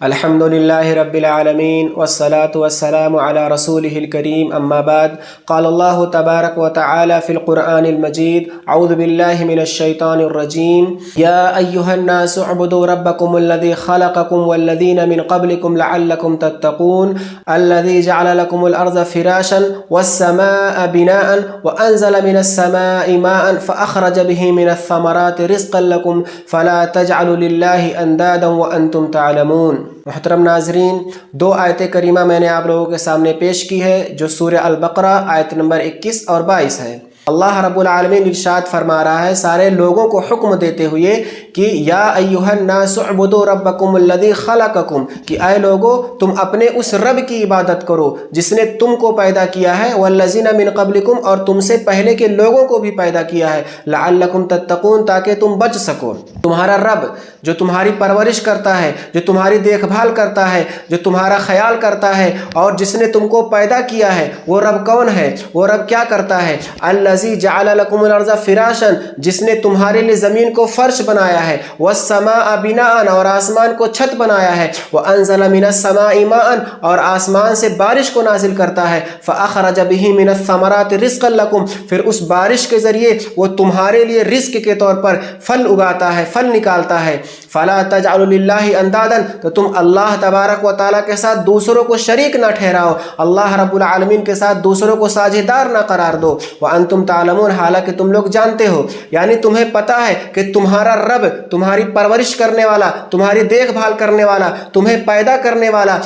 الحمد لله رب العالمين والصلاة والسلام على رسوله الكريم أما بعد قال الله تبارك وتعالى في القرآن المجيد أعوذ بالله من الشيطان الرجيم يا أيها الناس اعبدوا ربكم الذي خلقكم والذين من قبلكم لعلكم تتقون الذي جعل لكم الأرض فراشا والسماء بناء وأنزل من السماء ماء فأخرج به من الثمرات رزقا لكم فلا تجعلوا لله أندادا وأنتم تعلمون۔ محترم ناظرین، دو آیت کریمہ میں نے آپ لوگوں کے سامنے پیش کی ہے جو سورہ البقرہ آیت نمبر 21 اور 22 ہے۔ اللہ رب العالمین ارشاد فرما رہا ہے سارے لوگوں کو حکم دیتے ہوئے کہ یا ایھا الناس اعبدوا ربکم الذی خلقکم، کہ اے لوگو تم اپنے اس رب کی عبادت کرو جس نے تم کو پیدا کیا ہے، والذین من قبلکم، اور تم سے پہلے کے لوگوں کو بھی پیدا کیا ہے، لعلکم تتقون، تاکہ تم بچ سکو۔ تمہارا رب جو تمہاری پرورش کرتا ہے، جو تمہاری دیکھ بھال کرتا ہے، جو تمہارا خیال کرتا ہے، اور جس نے تم کو پیدا کیا ہے، وہ رب کون ہے؟ وہ رب کیا کرتا ہے؟ الذی جعل لکم الارض فراشا، جس نے تمہارے لیے زمین کو فرش بنایا ہے، والسماء بناء، اور آسمان کو چھت بنایا ہے، وانزل من السماء ماء، اور آسمان سے بارش کو نازل کرتا ہے، فاخرج به من الثمرات رزقا لکم، پھر اس بارش کے ذریعے وہ تمہارے لیے رزق کے طور پر پھل اگاتا ہے، پھل نکالتا ہے۔ فلا تجعلوا للہ اندادا، تو تم اللہ تبارک و تعالیٰ کے ساتھ دوسروں کو شریک نہ ٹھہراؤ، اللہ رب العالمین کے ساتھ دوسروں کو ساجھیدار نہ قرار دو، وانتم تعلمون، حالانکہ تم لوگ جانتے ہو، یعنی تمہیں پتہ ہے کہ تمہارا رب تمہاری پرورش کرنے والا، تمہاری دیکھ بھال کرنے والا، تمہیں پیدا کرنے والا،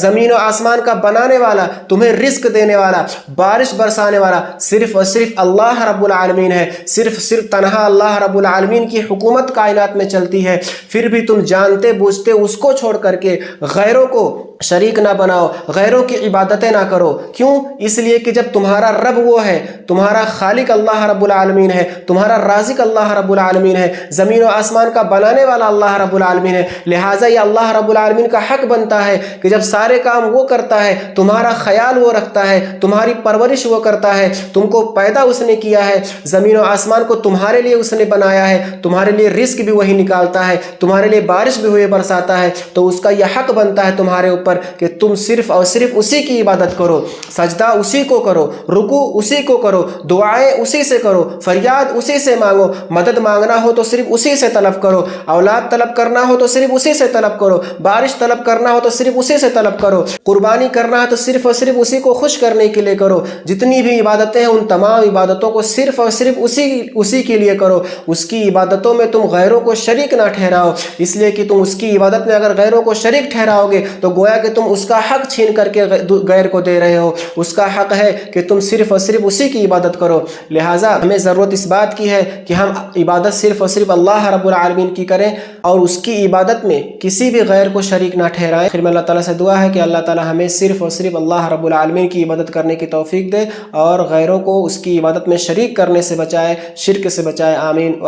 زمین و آسمان کا بنانے والا، تمہیں رزق دینے والا، بارش برسانے والا صرف اور صرف اللہ رب العالمین ہے۔ صرف تنہا اللہ رب العالمین کی حکومت کائنات میں چلتی ہے، پھر بھی تم جانتے بوجھتے اس کو چھوڑ کر کے غیروں کو شریک نہ بناؤ، غیروں کی عبادتیں نہ کرو۔ کیوں؟ اس لیے کہ جب تمہارا رب وہ ہے، تمہارا خالق اللہ رب العالمین ہے، تمہارا رازق اللہ رب العالمین ہے، زمین و آسمان کا بنانے والا اللہ رب العالمین ہے، لہٰذا یہ اللہ رب العالمین کا حق بنتا ہے کہ جب سارے کام وہ کرتا ہے، تمہارا خیال وہ رکھتا ہے، تمہاری پرورش وہ کرتا ہے، تم کو پیدا اس نے کیا ہے، زمین و آسمان کو تمہارے لیے اس نے بنایا ہے، تمہارے لیے رزق بھی وہی نکالتا ہے، تمہارے لیے بارش بھی وہی برساتا ہے، تو اس کا یہ حق بنتا ہے تمہارے اوپر کہ تم صرف اور صرف اسی کی عبادت کرو، سجدہ اسی کو کرو، رکوع اسی کو کرو، دعائیں اسی سے کرو، فریاد اسی سے مانگو، مدد مانگنا ہو تو صرف اسی سے طلب کرو، اولاد طلب کرنا ہو تو صرف اسی سے طلب کرو، بارش طلب کرنا ہو تو صرف اسی سے طلب کرو، قربانی کرنا ہے تو صرف اور صرف اسی کو خوش کرنے کے لیے کرو، جتنی بھی عبادتیں ہیں ان تمام عبادتوں کو صرف اور صرف اسی کے لیے کرو، اس کی عبادتوں میں تم غیروں کو شریک نہ ٹھہراؤ، اس لیے کہ تم اس کی عبادت میں اگر غیروں کو شریک ٹھہراؤ گے تو گویا کہ تم اس کا حق چھین کر کے غیر کو دے رہے ہو۔ اس کا حق ہے کہ تم صرف اور صرف اسی کی عبادت کرو، لہٰذا ہمیں ضرورت اس بات کی ہے کہ ہم عبادت صرف اور صرف اللہ رب العالمین کی کریں اور اس کی عبادت میں کسی بھی غیر کو شریک نہ ٹھہرائیں۔ آخر میں اللہ تعالیٰ سے دعا ہے کہ اللہ تعالیٰ ہمیں صرف اور صرف اللہ رب العالمین کی عبادت کرنے کی توفیق دے اور غیروں کو اس کی عبادت میں شریک کرنے سے بچائے، شرک سے بچائے، آمین۔